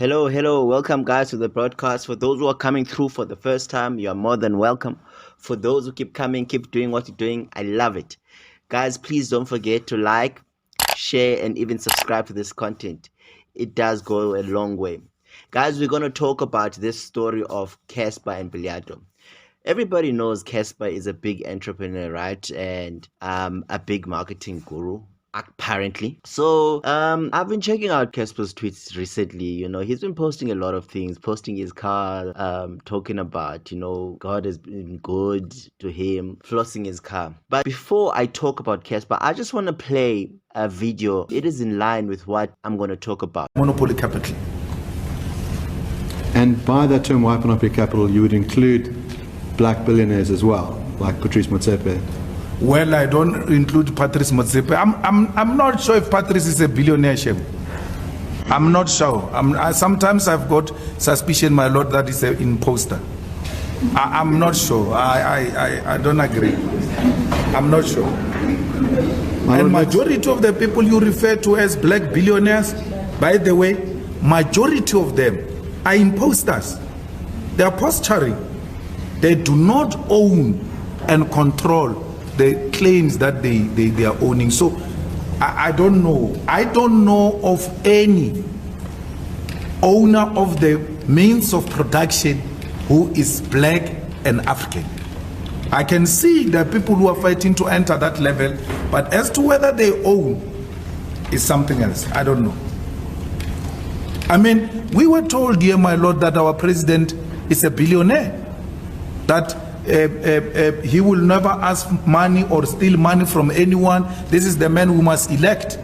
Hello. Welcome, guys, to the broadcast. For those who are coming through for the first time, you are more than welcome. For those who keep coming, keep doing what you're doing. I love it. Guys, please don't forget to like, share, and even subscribe to this content. It does go a long way. Guys, we're going to talk about this story of Casper and Billiato. Everybody knows Casper is a big entrepreneur, right? And a big marketing guru, apparently. So I've been checking out Casper's tweets recently. He's been posting a lot of things, posting his car, talking about, God has been good to him, flossing his car. But before I talk about Casper, I just want to play a video. It is in line with what I'm going to talk about. Monopoly capital. And by that term, white monopoly capital, you would include black billionaires as well, like Patrice Motsepe. Well, I don't include Patrice Motsepe. I'm not sure if Patrice is a billionaire, Chef. I'm not sure. Sometimes I've got suspicion, my lord, that he's an imposter. I'm not sure. I don't agree. I'm not sure. And majority of the people you refer to as black billionaires, by the way, majority of them are imposters. They are posturing. They do not own and control the claims that they are owning. So I don't know. I don't know of any owner of the means of production who is black and African. I can see that people who are fighting to enter that level, but as to whether they own is something else. I don't know. I mean, we were told, dear my lord, that our president is a billionaire, that he will never ask money or steal money from anyone. This is the man we must elect.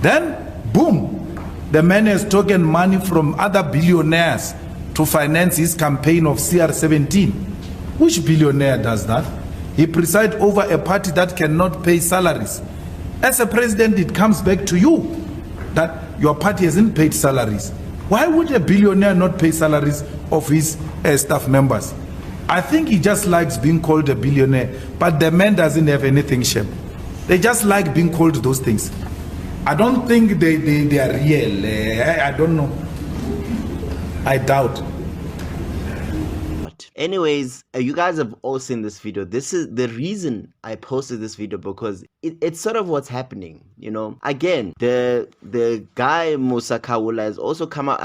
Then, boom, the man has taken money from other billionaires to finance his campaign of CR17. Which billionaire does that? He presides over a party that cannot pay salaries. As a president, it comes back to you that your party hasn't paid salaries. Why would a billionaire not pay salaries of his staff members? I think he just likes being called a billionaire, but the man doesn't have anything, Shem. They just like being called those things. I don't think they are real. I don't know. I doubt. Anyways, you guys have all seen this video. This is the reason I posted this video, because it's sort of what's happening. Again, the guy Musa Kawula has also come out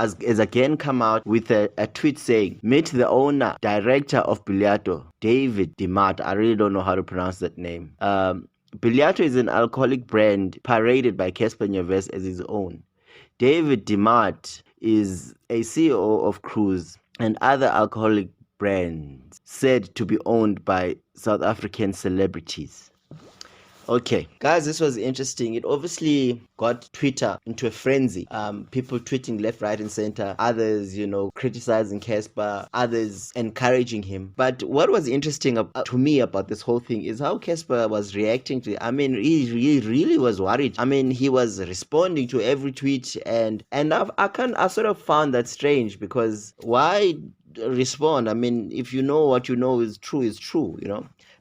come out with a tweet saying, meet the owner director of Billiato, David DeMart. I really don't know how to pronounce that name. Billiato is an alcoholic brand paraded by Casper Nyovest as his own. David DeMart is a CEO of Cruise and other alcoholic brands said to be owned by South African celebrities. Okay, guys, this was interesting. It obviously got Twitter into a frenzy. People tweeting left, right, and center. Others, criticizing Casper. Others encouraging him. But what was interesting to me about this whole thing is how Casper was reacting to it. I mean, he really was worried. I mean, he was responding to every tweet, and I sort of found that strange, because why respond? I mean, if you know what you know is true,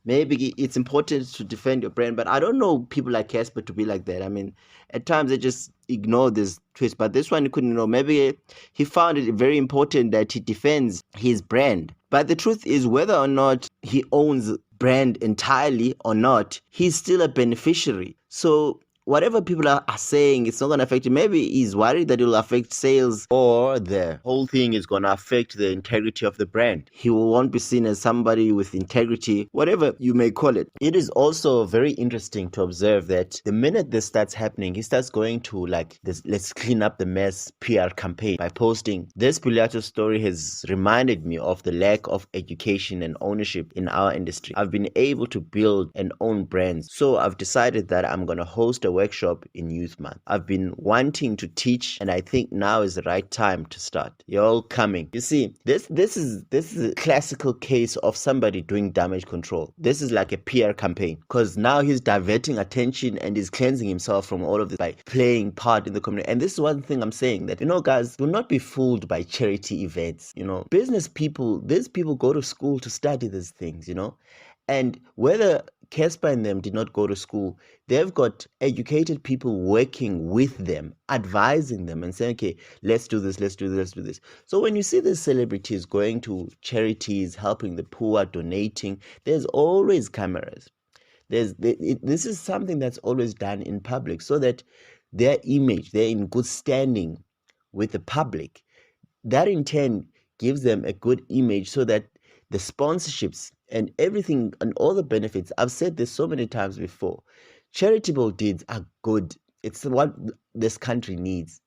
Maybe it's important to defend your brand, but I don't know people like Casper to be like that. I mean, at times they just ignore this twist, but this one he couldn't know. Maybe he found it very important that he defends his brand. But the truth is, whether or not he owns brand entirely or not, he's still a beneficiary. So whatever people are saying, it's not going to affect him. Maybe he's worried that it will affect sales, or the whole thing is going to affect the integrity of the brand. He won't be seen as somebody with integrity, whatever you may call it. It is also very interesting to observe that the minute this starts happening, he starts going to this let's clean up the mess PR campaign by posting. This Billiato story has reminded me of the lack of education and ownership in our industry. I've been able to build and own brands, so I've decided that I'm going to host a workshop in Youth Month. I've been wanting to teach, and I think now is the right time to start. You're all coming. You see, this is a classical case of somebody doing damage control. This is like a PR campaign, because now he's diverting attention and he's cleansing himself from all of this by playing part in the community. And this is one thing I'm saying, that guys, do not be fooled by charity events. Business people, these people go to school to study these things, And whether Casper and them did not go to school, they've got educated people working with them, advising them and saying, okay, let's do this, let's do this, let's do this. So when you see these celebrities going to charities, helping the poor, donating, there's always cameras. This is something that's always done in public so that their image, they're in good standing with the public. That in turn gives them a good image so that the sponsorships and everything and all the benefits, I've said this so many times before, charitable deeds are good. It's what this country needs.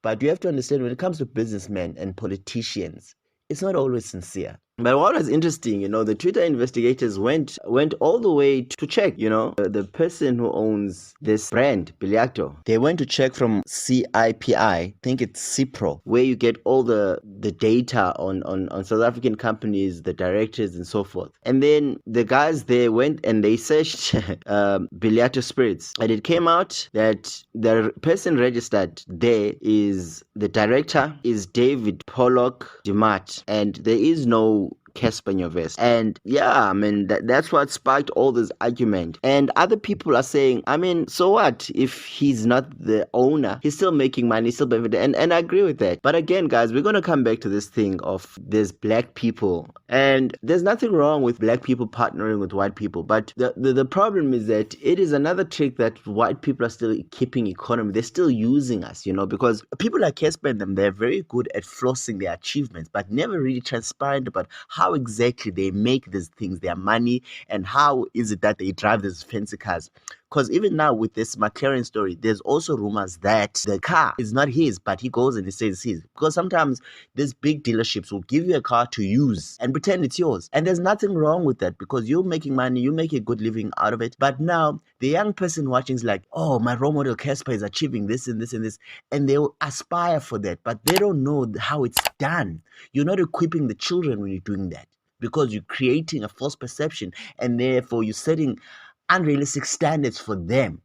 But you have to understand, when it comes to businessmen and politicians, it's not always sincere. But what was interesting, the Twitter investigators went all the way to check, the person who owns this brand, Billiato. They went to check from CIPI, I think it's CIPRO, where you get all the data on South African companies, the directors and so forth. And then the guys there went and they searched Billiato Spirits. And it came out that the person registered there is, the director is David Pollock Demat, and there is no Casper Nyovest. And yeah, I mean, that's what sparked all this argument. And other people are saying, I mean, so what if he's not the owner? He's still making money, he's still benefiting. And I agree with that. But again, guys, we're going to come back to this thing of there's black people. And there's nothing wrong with black people partnering with white people. But the problem is that it is another trick that white people are still keeping economy. They're still using us, because people like Casper and them, they're very good at flossing their achievements, but never really transparent about how exactly they make these things, their money, and how is it that they drive these fancy cars. Because even now with this McLaren story, there's also rumors that the car is not his, but he goes and he says it's his. Because sometimes these big dealerships will give you a car to use and pretend it's yours. And there's nothing wrong with that because you're making money, you make a good living out of it. But now the young person watching is like, oh, my role model Casper is achieving this and this and this. And they will aspire for that, but they don't know how it's done. You're not equipping the children when you're doing that, because you're creating a false perception and therefore you're setting unrealistic standards for them.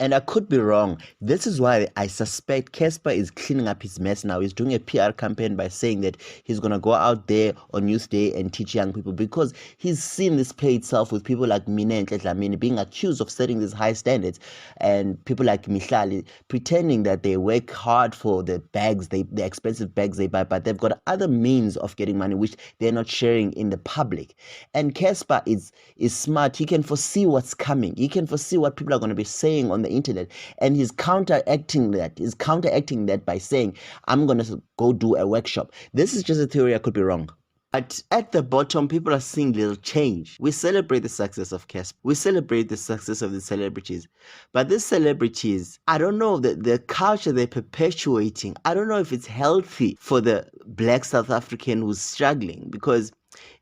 And I could be wrong. This is why I suspect Casper is cleaning up his mess now. He's doing a PR campaign by saying that he's going to go out there on Youth Day and teach young people, because he's seen this play itself with people like Mina and Tletlamini being accused of setting these high standards, and people like Mihlali pretending that they work hard for the bags, the expensive bags they buy, but they've got other means of getting money which they're not sharing in the public. And Casper is smart. He can foresee what's coming. He can foresee what people are going to be saying on the internet, and he's counteracting that by saying, I'm going to go do a workshop. This is just a theory. I could be wrong. But at the bottom, people are seeing little change. We celebrate the success of Casper. We celebrate the success of the celebrities. But these celebrities, I don't know, the culture they're perpetuating, I don't know if it's healthy for the black South African who's struggling, because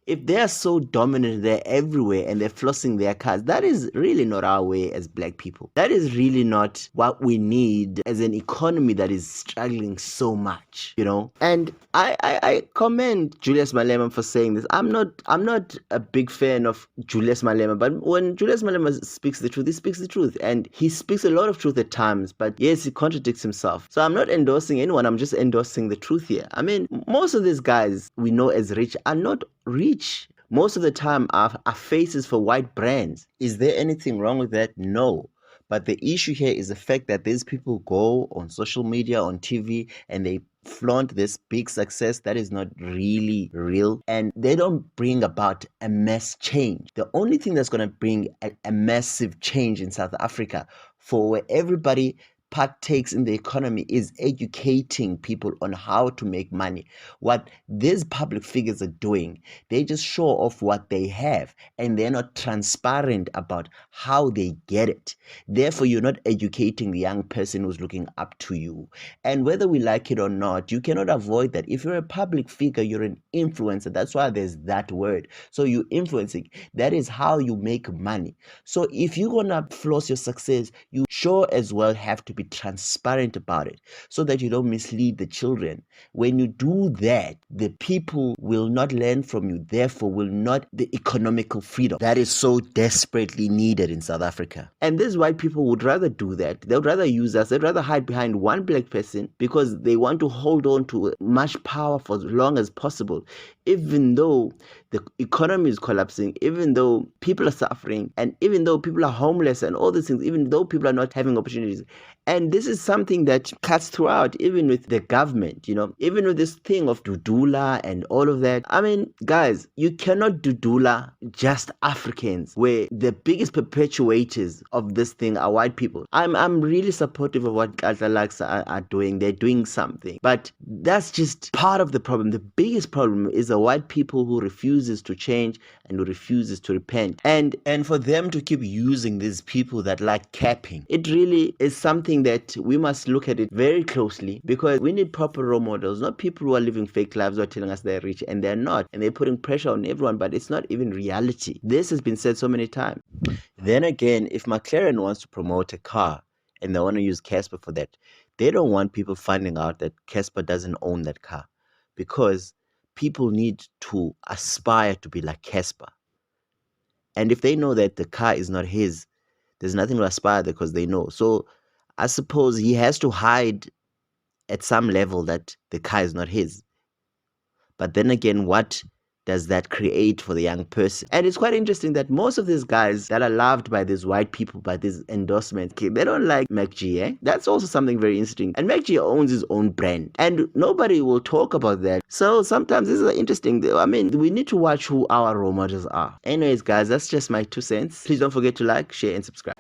if they are so dominant, they're everywhere and they're flossing their cars, that is really not our way as black people. That is really not what we need as an economy that is struggling so much, And I commend Julius Malema for saying this. I'm not a big fan of Julius Malema, but when Julius Malema speaks the truth, he speaks the truth. And he speaks a lot of truth at times, but yes, he contradicts himself. So I'm not endorsing anyone, I'm just endorsing the truth here. I mean, most of these guys we know as rich are not rich. Most of the time are faces for white brands. Is there anything wrong with that? No. But the issue here is the fact that these people go on social media, on TV, and they flaunt this big success that is not really real, and they don't bring about a mass change. The only thing that's going to bring a massive change in South Africa, for where everybody partakes in the economy, is educating people on how to make money. What these public figures are doing, they just show off what they have, and they're not transparent about how they get it. Therefore, you're not educating the young person who's looking up to you. And whether we like it or not, you cannot avoid that. If you're a public figure, you're an influencer. That's why there's that word. So you're influencing. That is how you make money. So if you're gonna floss your success, you sure as well have to be transparent about it, so that you don't mislead the children. When you do that, the people will not learn from you, therefore will not the economical freedom that is so desperately needed in South Africa. And these white people would rather do that. They would rather use us. They'd rather hide behind one black person because they want to hold on to much power for as long as possible. even though the economy is collapsing, even though people are suffering, and even though people are homeless and all these things, even though people are not having opportunities. And this is something that cuts throughout, even with the government, even with this thing of dudula and all of that. I mean, guys, you cannot dudula just Africans, where the biggest perpetuators of this thing are white people. I'm really supportive of what Katalaks are doing. They're doing something, but that's just part of the problem. The biggest problem is the white people who refuses to change and who refuses to repent, and for them to keep using these people that like capping. It really is something that we must look at it very closely, because we need proper role models, not people who are living fake lives who are telling us they're rich and they're not, and they're putting pressure on everyone, but it's not even reality. This has been said so many times. Then again, if McLaren wants to promote a car and they want to use Casper for that, they don't want people finding out that Casper doesn't own that car, because people need to aspire to be like Casper. And if they know that the car is not his, there's nothing to aspire because they know. So I suppose he has to hide at some level that the car is not his. But then again, what does that create for the young person? And it's quite interesting that most of these guys that are loved by these white people, by these endorsements, they don't like MacG, eh? That's also something very interesting. And MacG owns his own brand, and nobody will talk about that. So sometimes this is interesting. I mean, we need to watch who our role models are. Anyways, guys, that's just my 2 cents. Please don't forget to like, share, and subscribe.